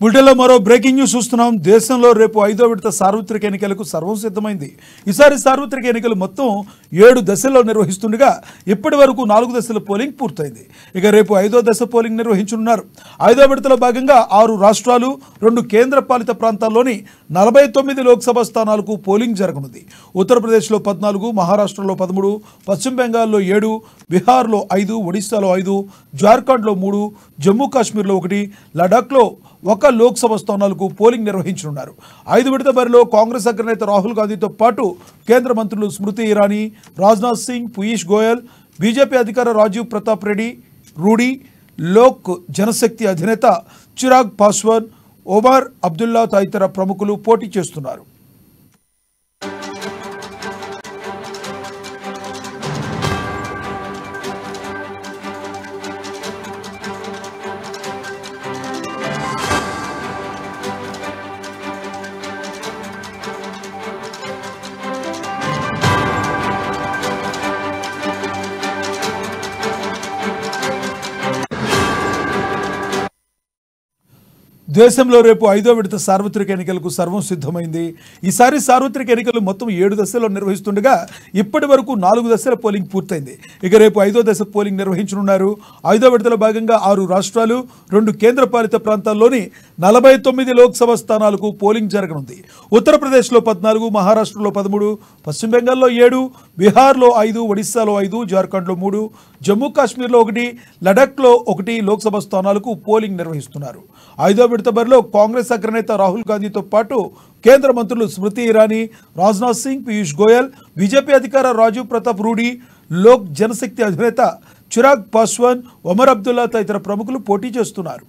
బులెటిన్లో మరో breaking news చూస్తున్నాం. దేశంలో రేపు 5వ విడత సార్వత్రిక ఎన్నికలకు సర్వం సిద్ధమైంది. ఈసారి సార్వత్రిక ఎన్నికలు మొత్తం 7 దశల్లో నిర్వహిస్తుండగా ఇప్పటి వరకు 4 దశల పోలింగ్ పూర్తయింది. ఇక రేపు 5వ దశ పోలింగ్ నిర్వహించనున్నారు. 5వ విడతలో భాగంగా 6 రాష్ట్రాలు 2 కేంద్ర పాలిత ప్రాంతాల్లోని 49 లోక్సభ స్థానాలకు పోలింగ్ జరగనుంది. ఉత్తరప్రదేశ్లో 14, మహారాష్ట్రలో 13, పశ్చిమ బెంగాల్లో 7, బీహార్లో 5, ఒడిశాలో 5, జార్ఖండ్లో 3, జమ్మూ కాశ్మీర్లో 1, లడాఖ్లో 1 లోక్సభ స్థానాలకు పోలింగ్ నిర్వహించనున్నారు. 5 విడత బరిలో కాంగ్రెస్ అగ్రనేత రాహుల్ గాంధీతో పాటు కేంద్ర మంత్రులు స్మృతి ఇరానీ, రాజ్నాథ్ సింగ్, పీయూష్ గోయల్, బీజేపీ అధికార రాజీవ్ ప్రతాప్ రూడీ, లోక్ జనశక్తి అధినేత చిరాగ్ పాస్వాన్, ఒమర్ అబ్దుల్లా తదితర ప్రముఖులు పోటీ చేస్తున్నారు. దేశంలో రేపు 5వ విడత సార్వత్రిక ఎన్నికలకు సర్వం సిద్ధమైంది. ఈసారి సార్వత్రిక ఎన్నికలు మొత్తం 7 దశల్లో నిర్వహిస్తుండగా ఇప్పటి వరకు 4 దశల పోలింగ్ పూర్తయింది. ఇక రేపు 5వ దశ పోలింగ్ నిర్వహించనున్నారు. 5వ విడతలో భాగంగా 6 రాష్ట్రాలు 2 కేంద్ర పాలిత ప్రాంతాల్లోని 49 లోక్సభ స్థానాలకు పోలింగ్ జరగనుంది. ఉత్తరప్రదేశ్లో 14, మహారాష్ట్రలో 13, పశ్చిమ బెంగాల్లో 7, బీహార్లో 5, ఒడిశాలో 5, జార్ఖండ్లో 3, జమ్మూ కాశ్మీర్లో 1, లడాఖ్లో 1 లోక్సభ స్థానాలకు పోలింగ్ నిర్వహిస్తున్నారు. 5వ విడత బరిలో కాంగ్రెస్ అగ్రనేత రాహుల్ గాంధీతో పాటు కేంద్ర మంత్రులు స్మృతి ఇరానీ, రాజ్నాథ్ సింగ్, పీయూష్ గోయల్, బీజేపీ అధికార రాజీవ్ ప్రతాప్ రూడీ, లోక్ జనశక్తి అధినేత చిరాగ్ పాస్వాన్, ఒమర్ అబ్దుల్లా తదితర ప్రముఖులు పోటీ చేస్తున్నారు.